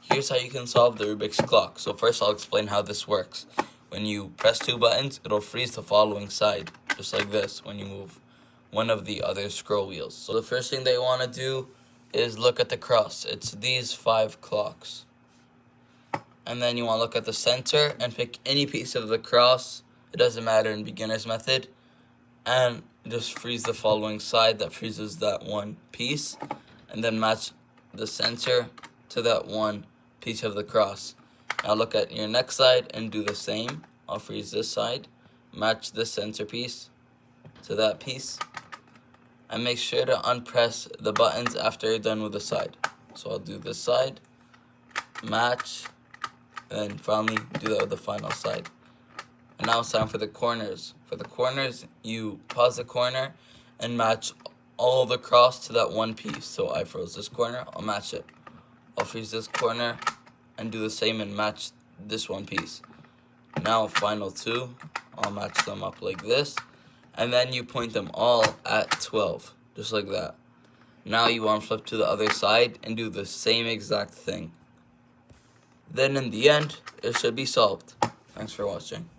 Here's how you can solve the Rubik's clock. So first I'll explain how this works. When you press two buttons, it'll freeze the following side, just like this, when you move one of the other scroll wheels. So the first thing they want to do is look at the cross. It's these 5 clocks. And then you want to look at the center and pick any piece of the cross. It doesn't matter in beginner's method. And just freeze the following side that freezes that one piece. And then match the center to that one piece of the cross. Now look at your next side and do the same. I'll freeze this side. Match the center piece to that piece. And make sure to unpress the buttons after you're done with the side. So I'll do this side. Match. And finally do that with the final side. And now it's time for the corners. For the corners, you pause the corner and match all the cross to that one piece. So I froze this corner, I'll match it. I'll freeze this corner and do the same and match this one piece. Now final two, I'll match them up like this. And then you point them all at 12, just like that. Now you want to flip to the other side and do the same exact thing. Then in the end, it should be solved. Thanks for watching.